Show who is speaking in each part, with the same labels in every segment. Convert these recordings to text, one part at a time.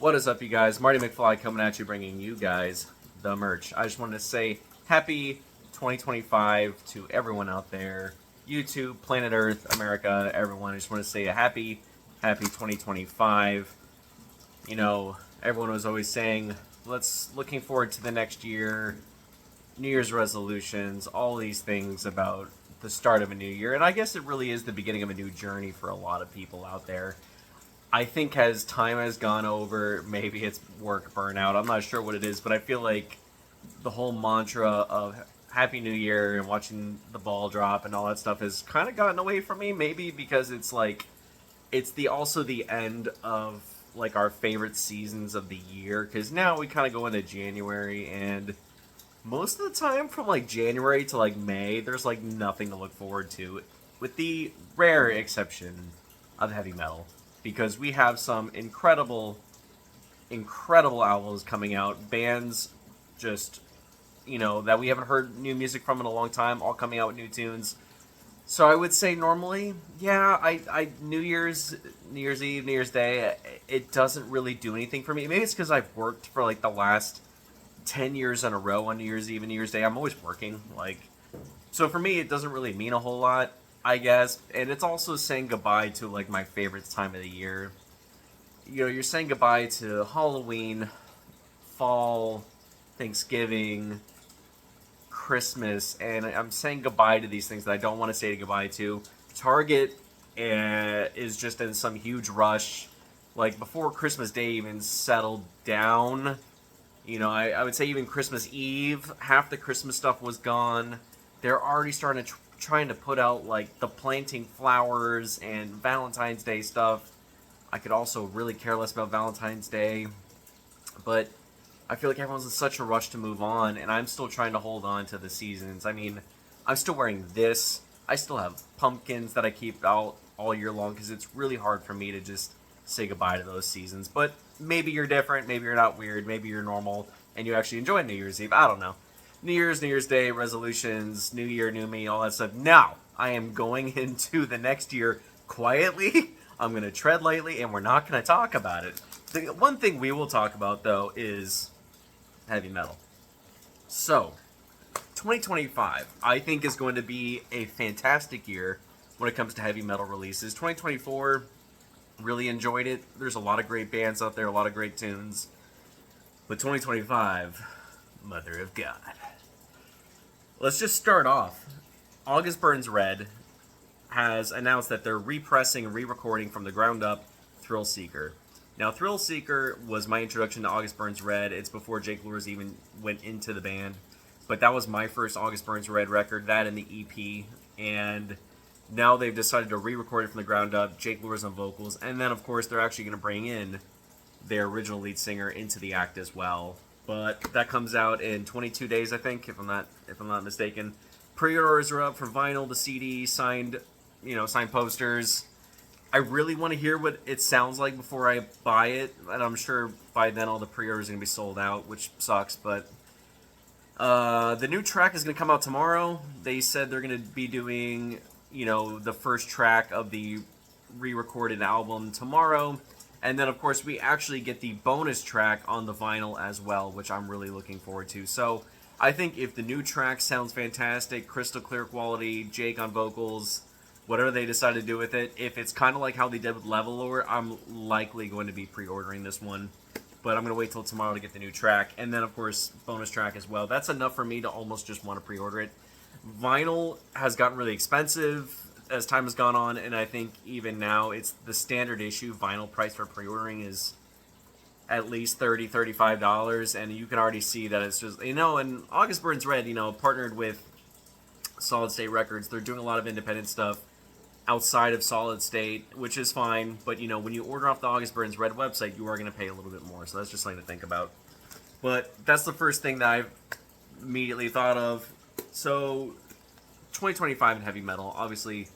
Speaker 1: What is up, you guys? Marty McFly coming at you, bringing you guys the merch. I just wanted to say happy 2025 to everyone out there. YouTube, Planet Earth, America, everyone. I just want to say a happy 2025. You know, everyone was always saying, looking forward to the next year, New Year's resolutions, all these things about the start of a new year. And I guess it really is the beginning of a new journey for a lot of people out there. I think as time has gone over, maybe it's work burnout. I'm not sure what it is, but I feel like the whole mantra of Happy New Year and watching the ball drop and all that stuff has kind of gotten away from me. Maybe because it's like it's also the end of like our favorite seasons of the year. Because now we kind of go into January, and most of the time from like January to like May, there's like nothing to look forward to, with the rare exception of heavy metal. Because we have some incredible albums coming out. Bands just, that we haven't heard new music from in a long time, all coming out with new tunes. So I would say normally, yeah, I New Year's Eve, New Year's Day, it doesn't really do anything for me. Maybe it's because I've worked for like the last 10 years in a row on New Year's Eve and New Year's Day. I'm always working. So for me, it doesn't really mean a whole lot, I guess. And it's also saying goodbye to like my favorite time of the year. You're saying goodbye to Halloween, fall, Thanksgiving, Christmas, and I'm saying goodbye to these things that I don't want to say goodbye to. Target is just in some huge rush. Like before Christmas Day even settled down, I would say even Christmas Eve, half the Christmas stuff was gone. They're already starting to trying to put out like the planting flowers and Valentine's Day stuff. I could also really care less about Valentine's Day, but I feel like everyone's in such a rush to move on, and I'm still trying to hold on to the seasons. I mean, I'm still wearing this. I still have pumpkins that I keep out all year long because it's really hard for me to just say goodbye to those seasons. But maybe you're different, maybe you're not weird, maybe you're normal, and you actually enjoy New Year's Eve. I don't know. New Year's Day, resolutions, New Year, New Me, all that stuff. Now, I am going into the next year quietly. I'm going to tread lightly, and we're not going to talk about it. The one thing we will talk about, though, is heavy metal. So, 2025, I think, is going to be a fantastic year when it comes to heavy metal releases. 2024, really enjoyed it. There's a lot of great bands out there, a lot of great tunes. But 2025, Mother of God. Let's just start off. August Burns Red has announced that they're repressing and re-recording from the ground up Thrill Seeker. Now, Thrill Seeker was my introduction to August Burns Red. It's before Jake Lures even went into the band. But that was my first August Burns Red record, that and the EP. And now they've decided to re-record it from the ground up, Jake Lures on vocals. And then, of course, they're actually going to bring in their original lead singer into the act as well. But that comes out in 22 days, I think, if I'm not mistaken. Pre-orders are up for vinyl, the CD, signed posters. I really want to hear what it sounds like before I buy it, and I'm sure by then all the pre-orders are going to be sold out, which sucks, but the new track is going to come out tomorrow. They said they're going to be doing, the first track of the re-recorded album tomorrow. And then, of course, we actually get the bonus track on the vinyl as well, which I'm really looking forward to. So I think if the new track sounds fantastic, crystal clear quality, Jake on vocals, whatever they decide to do with it, if it's kind of like how they did with Leveler, I'm likely going to be pre-ordering this one. But I'm going to wait till tomorrow to get the new track. And then, of course, bonus track as well. That's enough for me to almost just want to pre-order it. Vinyl has gotten really expensive as time has gone on, and I think even now it's the standard issue vinyl price for pre-ordering is at least $30, $35, and you can already see that it's just, and August Burns Red, partnered with Solid State Records. They're doing a lot of independent stuff outside of Solid State, which is fine, but when you order off the August Burns Red website, you are going to pay a little bit more, so that's just something to think about. But that's the first thing that I've immediately thought of. So 2025 in heavy metal, obviously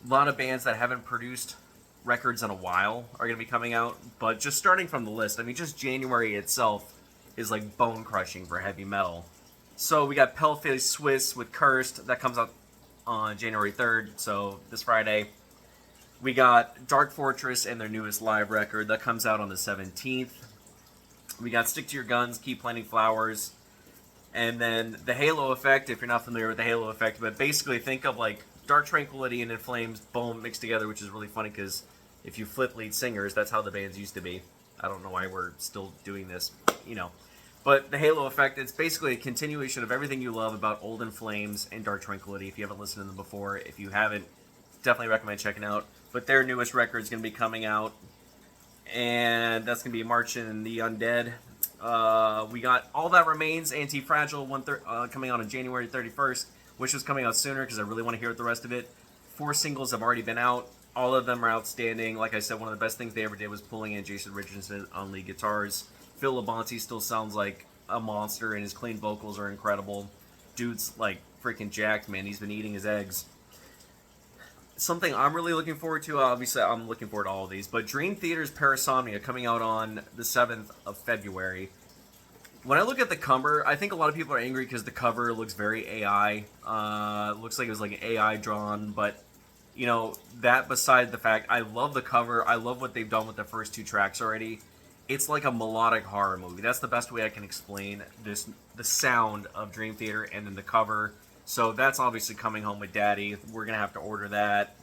Speaker 1: a lot of bands that haven't produced records in a while are going to be coming out, but just starting from the list, just January itself is like bone crushing for heavy metal. So we got Paleface Swiss with Cursed, that comes out on January 3rd, so this Friday. We got Dark Fortress and their newest live record that comes out on the 17th. We got Stick to Your Guns, Keep Planting Flowers, and then the Halo Effect, if you're not familiar with the Halo Effect, but basically think of like Dark Tranquility and In Flames, boom, mixed together, which is really funny because if you flip lead singers, that's how the bands used to be. I don't know why we're still doing this, you know. But the Halo Effect, it's basically a continuation of everything you love about Old In Flames and Dark Tranquility. If you haven't listened to them before, if you haven't, definitely recommend checking out. But their newest record is going to be coming out, and that's going to be March in the Undead. We got All That Remains, Anti-Fragile, coming out on January 31st, which was coming out sooner because I really want to hear the rest of it. 4 singles have already been out. All of them are outstanding. Like I said, one of the best things they ever did was pulling in Jason Richardson on lead guitars. Phil Labonte still sounds like a monster, and his clean vocals are incredible. Dude's like freaking jacked, man. He's been eating his eggs. Something I'm really looking forward to, obviously I'm looking forward to all of these, but Dream Theater's Parasomnia coming out on the 7th of February. When I look at the cover, I think a lot of people are angry because the cover looks very AI. Looks like it was like an AI drawn, but you know, that beside the fact, I love the cover. I love what they've done with the first 2 tracks already. It's like a melodic horror movie. That's the best way I can explain this, the sound of Dream Theater and then the cover. So that's obviously coming home with Daddy. We're going to have to order that.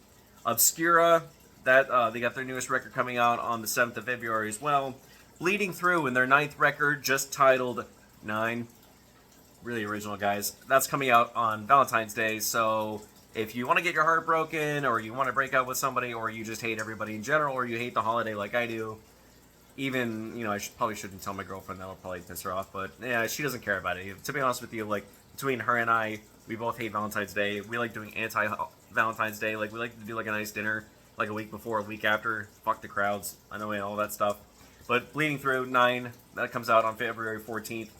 Speaker 1: Obscura, that they got their newest record coming out on the 7th of February as well. Bleeding Through in their 9th record, just titled 9. Really original, guys. That's coming out on Valentine's Day, so if you want to get your heart broken, or you want to break up with somebody, or you just hate everybody in general, or you hate the holiday like I do, even, you know, probably shouldn't tell my girlfriend, that'll probably piss her off, but yeah, she doesn't care about it. To be honest with you, like, between her and I, we both hate Valentine's Day. We like doing anti-Valentine's Day. Like, we like to do, like, a nice dinner, like, a week before, a week after. Fuck the crowds. I know, all that stuff. But Bleeding Through, 9, that comes out on February 14th.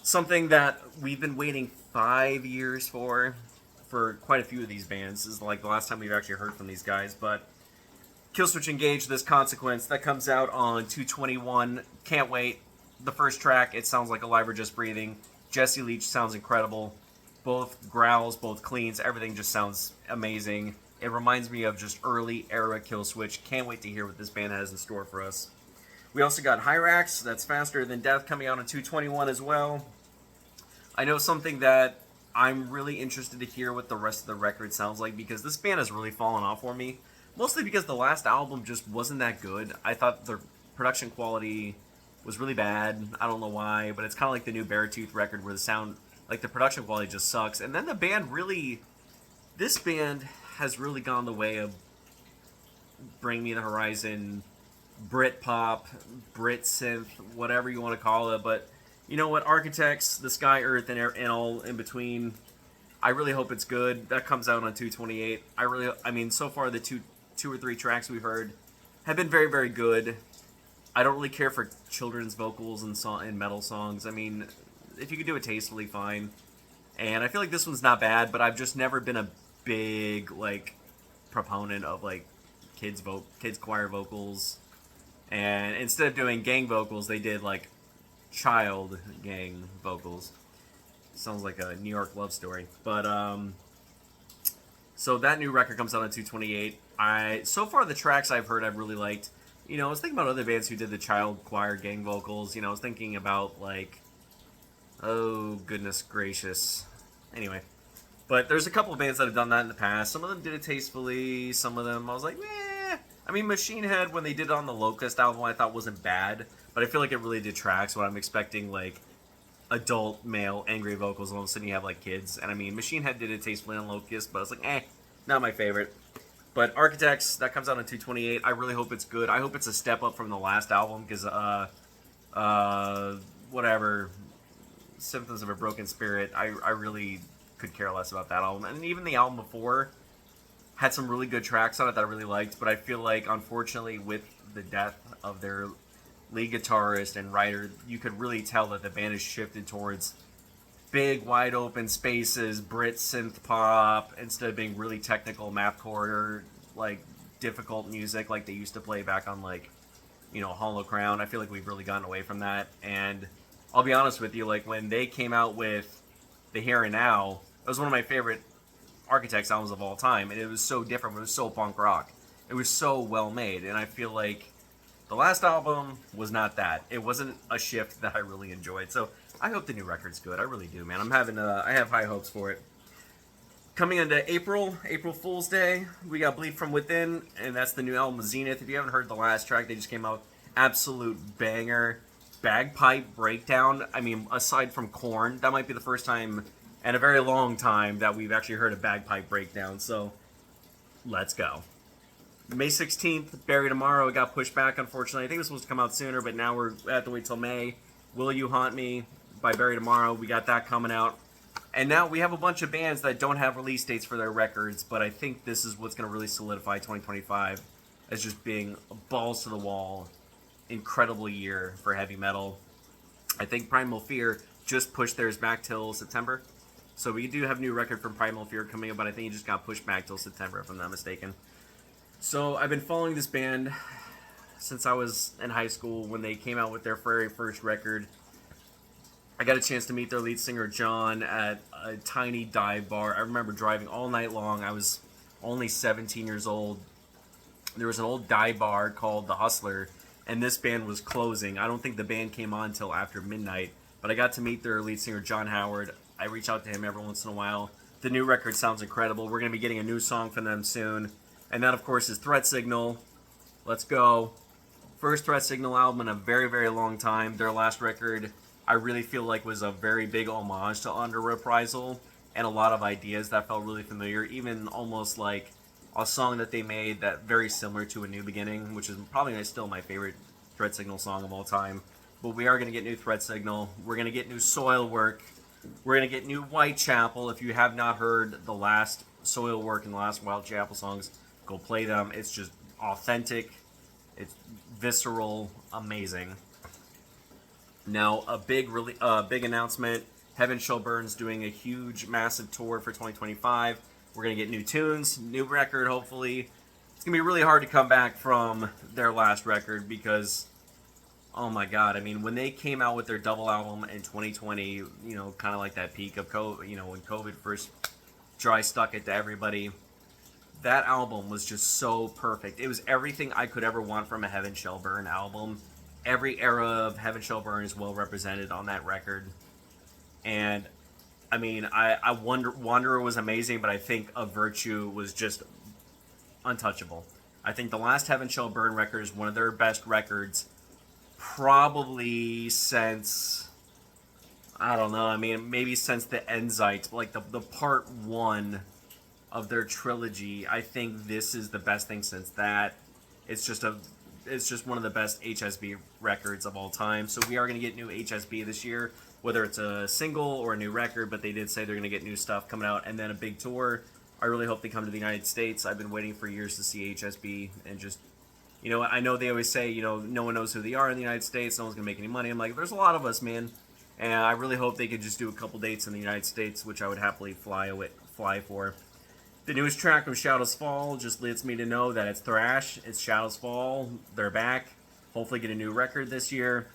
Speaker 1: Something that we've been waiting 5 years for quite a few of these bands. This is, like, the last time we've actually heard from these guys, but Killswitch Engage, This Consequence, that comes out on 2/21. Can't wait. The first track, it sounds like Alive or Just Breathing. Jesse Leach sounds incredible. Both growls, both cleans, everything just sounds amazing. It reminds me of just early era Killswitch. Can't wait to hear what this band has in store for us. We also got Hyrax, that's Faster Than Death, coming out on 2/21 as well. I know something that I'm really interested to hear what the rest of the record sounds like, because this band has really fallen off for me. Mostly because the last album just wasn't that good. I thought the production quality was really bad. I don't know why, but it's kind of like the new Beartooth record where the sound, like the production quality just sucks. And then the band really, this band has really gone the way of Bring Me the Horizon, Brit pop, Brit synth, whatever you want to call it. But you know what, Architects, The Sky, Earth, and all in between, I really hope it's good. That comes out on 2/28. I mean, so far the two or three tracks we've heard have been very, very good. I don't really care for children's vocals and metal songs. I mean, if you could do it tastefully, fine. And I feel like this one's not bad, but I've just never been a big, like, proponent of, like, kids choir vocals. And instead of doing gang vocals, they did, like, child gang vocals. Sounds like a New York love story. But, so that new record comes out on 2/28. So far the tracks I've heard I've really liked. You know, I was thinking about other bands who did the child choir gang vocals. You know, I was thinking about, like, oh, goodness gracious. Anyway. But there's a couple of bands that have done that in the past. Some of them did it tastefully. Some of them I was like, meh. I mean, Machine Head, when they did it on the Locust album, I thought wasn't bad. But I feel like it really detracts when I'm expecting, like, adult male angry vocals, and all of a sudden you have, like, kids. And I mean, Machine Head did it tastefully on Locust, but I was like, not my favorite. But Architects, that comes out on 2/28. I really hope it's good. I hope it's a step up from the last album, because, whatever, Symptoms of a Broken Spirit, I really could care less about that album. And even the album before had some really good tracks on it that I really liked, but I feel like, unfortunately, with the death of their lead guitarist and writer, you could really tell that the band has shifted towards big, wide open spaces, Brit synth pop, instead of being really technical mathcore or, like, difficult music like they used to play back on, like, you know, Hollow Crown. I feel like we've really gotten away from that. And I'll be honest with you, like, when they came out with The Here and Now, it was one of my favorite Architects albums of all time, and it was so different, but it was so punk rock. It was so well made, and I feel like the last album was not that. It wasn't a shift that I really enjoyed. So I hope the new record's good. I really do, man. I have high hopes for it. Coming into April Fool's Day, we got Bleed From Within, and that's the new album Zenith. If you haven't heard the last track, they just came out. Absolute banger. Bagpipe breakdown. I mean, aside from Korn, that might be the first time in a very long time that we've actually heard a bagpipe breakdown. So, let's go. May 16th, Bury Tomorrow. It got pushed back, unfortunately. I think it was supposed to come out sooner, but now we're have to wait till May. Will You Haunt Me by Bury Tomorrow. We got that coming out. And now we have a bunch of bands that don't have release dates for their records, but I think this is what's going to really solidify 2025 as just being a balls to the wall, incredible year for heavy metal. I think Primal Fear just pushed theirs back till September. So we do have a new record from Primal Fear coming up, but I think it just got pushed back till September, if I'm not mistaken. So I've been following this band since I was in high school when they came out with their very first record. I got a chance to meet their lead singer, John, at a tiny dive bar. I remember driving all night long. I was only 17 years old. There was an old dive bar called The Hustler, and this band was closing. I don't think the band came on until after midnight, but I got to meet their lead singer, John Howard. I reach out to him every once in a while. The new record sounds incredible. We're going to be getting a new song from them soon. And that, of course, is Threat Signal. Let's go. First Threat Signal album in a very, very long time. Their last record, I really feel like, was a very big homage to Under Reprisal, and a lot of ideas that felt really familiar, even almost like a song that they made that very similar to A New Beginning, which is probably still my favorite Threat Signal song of all time. But we are going to get new Threat Signal. We're going to get new Soilwork. We're going to get new Whitechapel. If you have not heard the last Soilwork and the last Whitechapel songs, go play them. It's just authentic. It's visceral. Amazing. Now, a big announcement. Heaven Shall Burn's doing a huge, massive tour for 2025. We're going to get new tunes, new record, hopefully. It's going to be really hard to come back from their last record because, oh my god, I mean, when they came out with their double album in 2020, you know, kind of like that peak of COVID, you know, when COVID first dry stuck it to everybody, that album was just so perfect. It was everything I could ever want from a Heaven Shall Burn album. Every era of Heaven Shall Burn is well represented on that record. And, I mean, Wanderer was amazing, but I think Of Virtue was just untouchable. I think the last Heaven Shall Burn record is one of their best records, probably since, I don't know, I mean, maybe since the Endzeit, like the part one of their trilogy. I think this is the best thing since that. It's just one of the best HSB records of all time. So we are going to get new HSB this year, whether it's a single or a new record, but they did say they're going to get new stuff coming out and then a big tour. I really hope they come to the United States. I've been waiting for years to see HSB, and just, you know, I know they always say, you know, no one knows who they are in the United States, no one's going to make any money. I'm like, there's a lot of us, man. And I really hope they could just do a couple dates in the United States, which I would happily fly for. The newest track from Shadows Fall just lets me to know that it's thrash. It's Shadows Fall. They're back. Hopefully get a new record this year.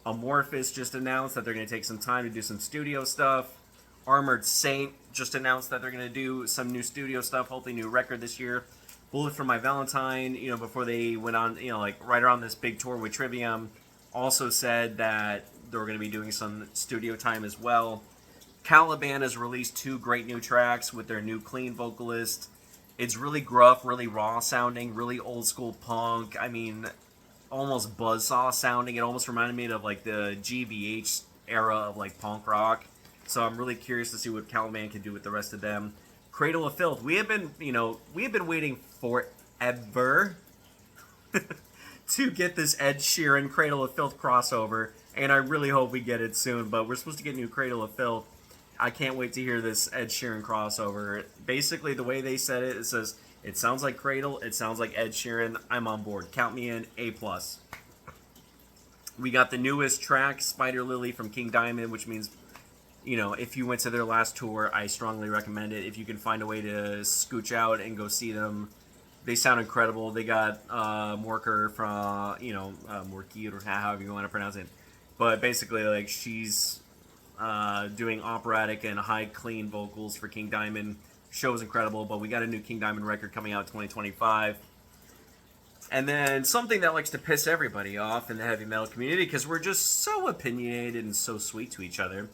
Speaker 1: Amorphous just announced that they're going to take some time to do some studio stuff. Armored Saint just announced that they're going to do some new studio stuff. Hopefully new record this year. Bullet for My Valentine, you know, before they went on, you know, like right around this big tour with Trivium, also said that they were going to be doing some studio time as well. Caliban has released 2 great new tracks with their new clean vocalist. It's really gruff, really raw sounding, really old school punk. I mean, almost buzzsaw sounding. It almost reminded me of like the GBH era of like punk rock. So I'm really curious to see what Caliban can do with the rest of them. Cradle of Filth. We have been waiting forever to get this Ed Sheeran Cradle of Filth crossover, and I really hope we get it soon. But we're supposed to get new Cradle of Filth. I can't wait to hear this Ed Sheeran crossover. Basically, the way they said it, it says, it sounds like Cradle, it sounds like Ed Sheeran. I'm on board. Count me in. A+. We got the newest track, Spider Lily from King Diamond, which means, you know, if you went to their last tour, I strongly recommend it. If you can find a way to scooch out and go see them, they sound incredible. They got Morker from, you know, Morky, or however you want to pronounce it. But basically, like, she's doing operatic and high clean vocals for King Diamond. Show is incredible, but we got a new King Diamond record coming out in 2025. And then something that likes to piss everybody off in the heavy metal community because we're just so opinionated and so sweet to each other.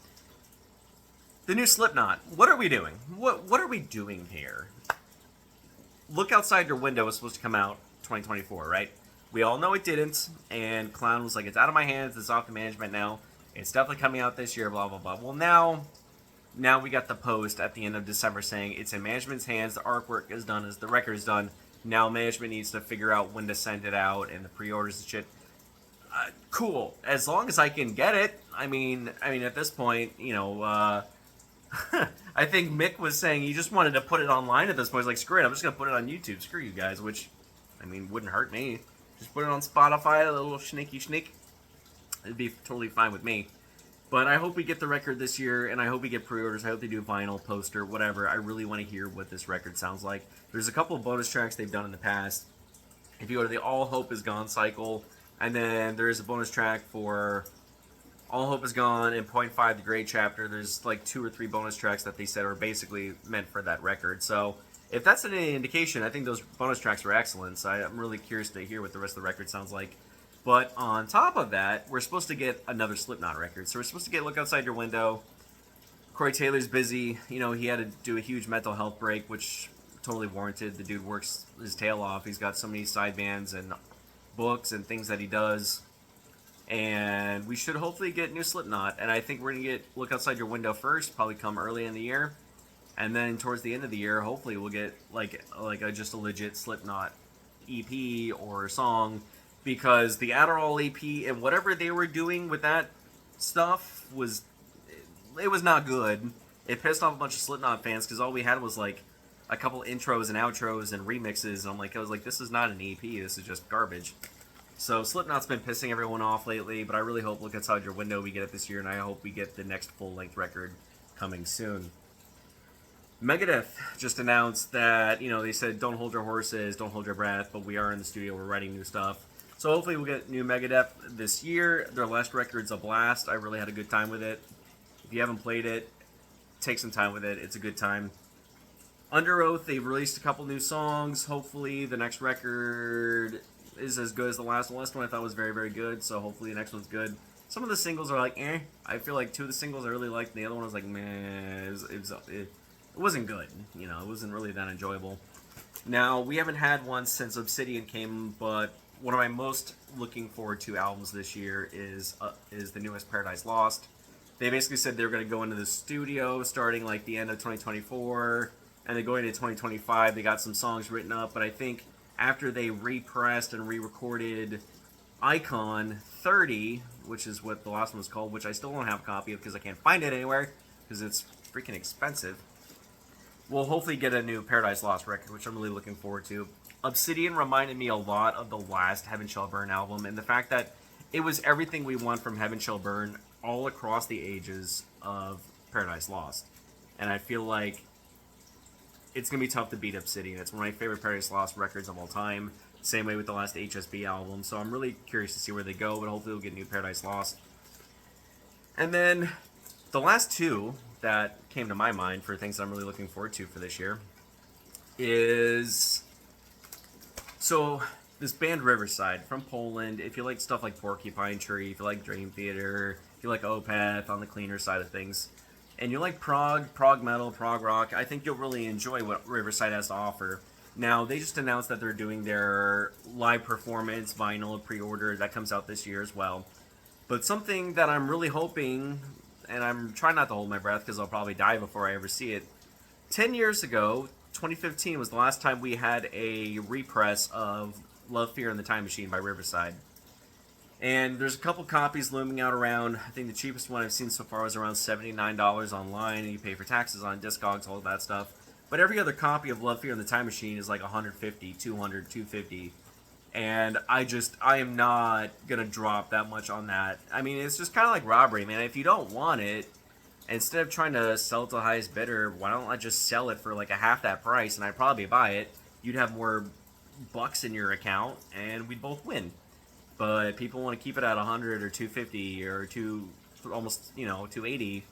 Speaker 1: The new Slipknot. What are we doing? What are we doing here? Look Outside Your Window was supposed to come out 2024, right? We all know it didn't, and Clown was like, it's out of my hands, it's off the management now. It's definitely coming out this year, blah, blah, blah. Well, now we got the post at the end of December saying it's in management's hands, the artwork is done, as the record is done. Now management needs to figure out when to send it out and the pre-orders and shit. Cool. As long as I can get it. I mean, at this point, I think Mick was saying he just wanted to put it online at this point. He's like, screw it, I'm just going to put it on YouTube. Screw you guys, which, wouldn't hurt me. Just put it on Spotify, a little sneaky. It'd be totally fine with me. But I hope we get the record this year, and I hope we get pre-orders. I hope they do vinyl, poster, whatever. I really want to hear what this record sounds like. There's a couple of bonus tracks they've done in the past. If you go to the All Hope Is Gone cycle, and then there is a bonus track for All Hope Is Gone and Point 5, the Great Chapter. There's like 2 or 3 bonus tracks that they said are basically meant for that record. So if that's any indication, I think those bonus tracks are excellent. So I'm really curious to hear what the rest of the record sounds like. But on top of that, we're supposed to get another Slipknot record. So we're supposed to get Look Outside Your Window. Corey Taylor's busy. He had to do a huge mental health break, which totally warranted. The dude works his tail off. He's got so many side bands and books and things that he does. And we should hopefully get new Slipknot. And I think we're going to get Look Outside Your Window first, probably come early in the year. And then towards the end of the year, hopefully we'll get just a legit Slipknot EP or song. Because the Adderall EP and whatever they were doing with that stuff was not good. It pissed off a bunch of Slipknot fans because all we had was like a couple intros and outros and remixes. And I was like, this is not an EP. This is just garbage. So Slipknot's been pissing everyone off lately, but I really hope Look Outside Your Window we get it this year, and I hope we get the next full-length record coming soon. Megadeth just announced that, they said don't hold your horses, don't hold your breath, but we are in the studio, we're writing new stuff. So hopefully we'll get new Megadeth this year. Their last record's a blast. I really had a good time with it. If you haven't played it, take some time with it. It's a good time. Under Oath, they've released a couple new songs. Hopefully the next record is as good as the last one. The last one I thought was very, very good, so hopefully the next one's good. Some of the singles are like, eh. I feel like 2 of the singles I really liked, and the other one was like, meh. It wasn't good. It wasn't really that enjoyable. Now, we haven't had one since Obsidian came, but one of my most looking forward to albums this year is the newest Paradise Lost. They basically said they were going to go into the studio starting like the end of 2024, and then going into 2025, they got some songs written up, but I think after they repressed and re-recorded Icon 30, which is what the last one was called, which I still don't have a copy of because I can't find it anywhere because it's freaking expensive, we'll hopefully get a new Paradise Lost record, which I'm really looking forward to. Obsidian reminded me a lot of the last Heaven Shall Burn album, and the fact that it was everything we want from Heaven Shall Burn all across the ages of Paradise Lost. And I feel like it's going to be tough to beat Obsidian. It's one of my favorite Paradise Lost records of all time. Same way with the last HSB album. So I'm really curious to see where they go, but hopefully we'll get new Paradise Lost. And then the last 2 that came to my mind for things that I'm really looking forward to for this year is... So, this band Riverside from Poland, if you like stuff like Porcupine Tree, if you like Dream Theater, if you like Opeth on the cleaner side of things, and you like prog metal, prog rock, I think you'll really enjoy what Riverside has to offer. Now, they just announced that they're doing their live performance vinyl pre-order that comes out this year as well. But something that I'm really hoping, and I'm trying not to hold my breath because I'll probably die before I ever see it, 10 years ago, 2015 was the last time we had a repress of Love, Fear, and the Time Machine by Riverside. And there's a couple copies looming out around. I think the cheapest one I've seen so far was around $79 online, and you pay for taxes on Discogs, all of that stuff. But every other copy of Love, Fear, and the Time Machine is like $150, $200, $250. And I am not going to drop that much on that. It's just kind of like robbery, man. If you don't want it, instead of trying to sell it to the highest bidder, why don't I just sell it for like a half that price, and I'd probably buy it. You'd have more bucks in your account, and we'd both win. But people want to keep it at 100 or 250 or almost $280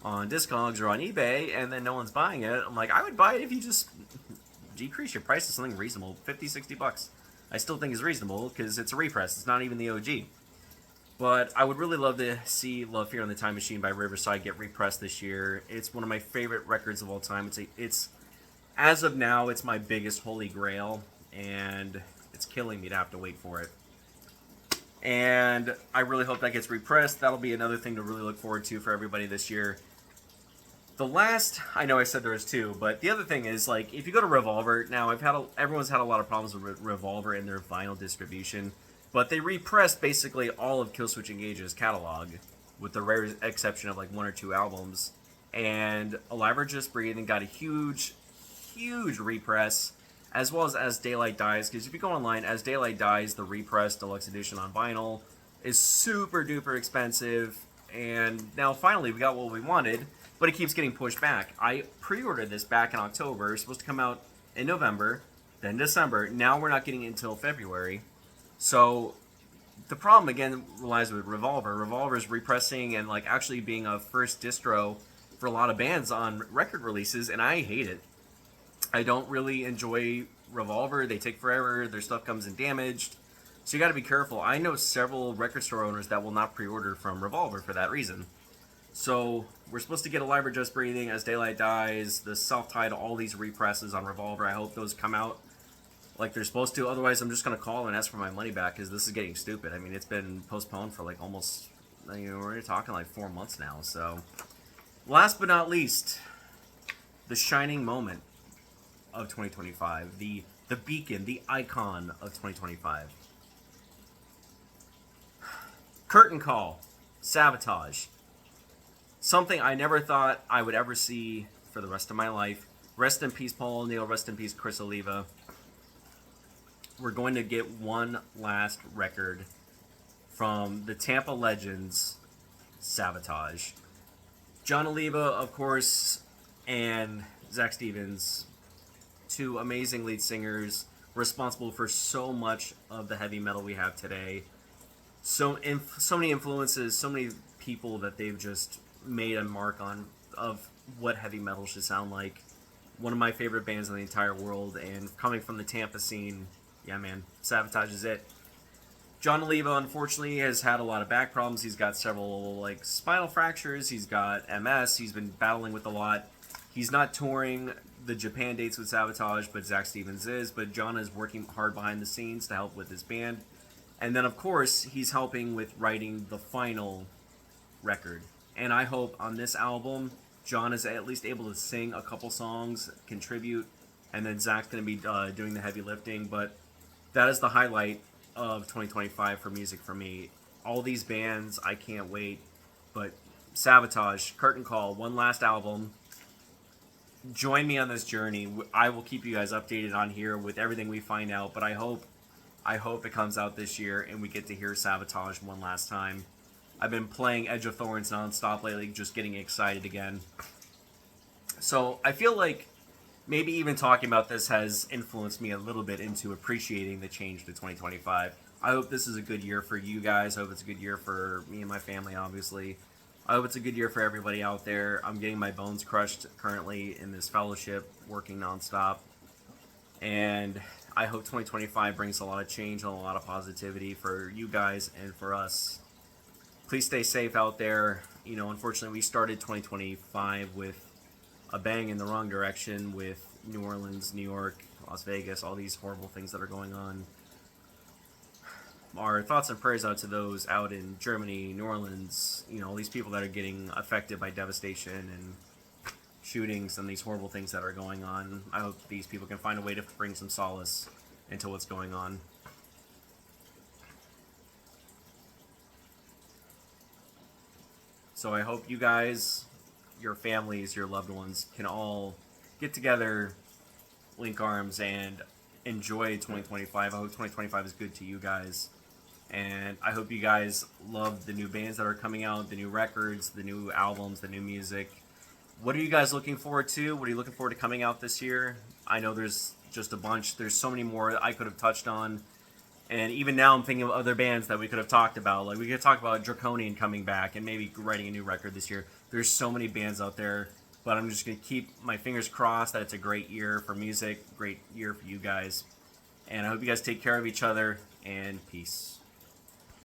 Speaker 1: on Discogs or on eBay, and then no one's buying it. I'm like, I would buy it if you just decrease your price to something reasonable, $50, $60. I still think is reasonable because it's a repress. It's not even the OG. But I would really love to see Love Fear on the Time Machine by Riverside get repressed this year. It's one of my favorite records of all time. It's as of now, it's my biggest holy grail, and it's killing me to have to wait for it. And I really hope that gets repressed. That'll be another thing to really look forward to for everybody this year. The last, I know I said there was two, but the other thing is, like, if you go to Revolver, now everyone's had a lot of problems with Revolver in their vinyl distribution, but they repressed basically all of Killswitch Engage's catalog, with the rare exception of like one or two albums. And Alive or Just Breathing got a huge repress, as well as Daylight Dies, because if you go online, As Daylight Dies, the repressed deluxe edition on vinyl, is super duper expensive, and now finally we got what we wanted, but it keeps getting pushed back. I pre-ordered this back in October. It's supposed to come out in November, then December. Now we're not getting it until February. So the problem again lies with Revolver. Revolver's repressing and like actually being a first distro for a lot of bands on record releases, and I hate it. I don't really enjoy Revolver. They take forever. Their stuff comes in damaged. So you got to be careful. I know several record store owners that will not pre-order from Revolver for that reason. So we're supposed to get Alive or Just Breathing, As Daylight Dies, the self-titled, all these represses on Revolver. I hope those come out like they're supposed to. Otherwise, I'm just going to call and ask for my money back because this is getting stupid. I mean, it's been postponed for like almost, we're talking like 4 months now. So last but not least, the shining moment of 2025, the beacon, the icon of 2025. Curtain Call, Sabotage. Something I never thought I would ever see for the rest of my life. Rest in peace, Paul O'Neill. Rest in peace, Chris Oliva. We're going to get one last record from the Tampa Legends, Sabotage. John Oliva, of course, and Zach Stevens, two amazing lead singers responsible for so much of the heavy metal we have today. So many influences, so many people that they've just made a mark on of what heavy metal should sound like. One of my favorite bands in the entire world, and coming from the Tampa scene, yeah man, Sabotage is it. John Oliva, unfortunately, has had a lot of back problems. He's got several like spinal fractures. He's got MS. He's been battling with a lot. He's not touring the Japan dates with Sabotage, but Zach Stevens is. But John is working hard behind the scenes to help with his band. And then, of course, he's helping with writing the final record. And I hope on this album, John is at least able to sing a couple songs, contribute, and then Zach's going to be doing the heavy lifting. But that is the highlight of 2025 for music for me. All these bands, I can't wait. But Sabotage, Curtain Call, one last album. Join me on this journey. I will keep you guys updated on here with everything we find out. But I hope it comes out this year and we get to hear Sabotage one last time. I've been playing Edge of Thorns nonstop lately, just getting excited again. So I feel like maybe even talking about this has influenced me a little bit into appreciating the change to 2025. I hope this is a good year for you guys. I hope it's a good year for me and my family, obviously. I hope it's a good year for everybody out there. I'm getting my bones crushed currently in this fellowship, working nonstop. And I hope 2025 brings a lot of change and a lot of positivity for you guys and for us. Please stay safe out there. Unfortunately, we started 2025 with a bang in the wrong direction with New Orleans, New York, Las Vegas, all these horrible things that are going on. Our thoughts and prayers out to those out in Germany, New Orleans, all these people that are getting affected by devastation and shootings and these horrible things that are going on. I hope these people can find a way to bring some solace into what's going on. So I hope you guys, your families, your loved ones can all get together, link arms, and enjoy 2025. I hope 2025 is good to you guys. And I hope you guys love the new bands that are coming out, the new records, the new albums, the new music. What are you guys looking forward to? What are you looking forward to coming out this year? I know there's just a bunch. There's so many more I could have touched on. And even now I'm thinking of other bands that we could have talked about. Like we could talk about Draconian coming back and maybe writing a new record this year. There's so many bands out there. But I'm just going to keep my fingers crossed that it's a great year for music, great year for you guys. And I hope you guys take care of each other, and peace.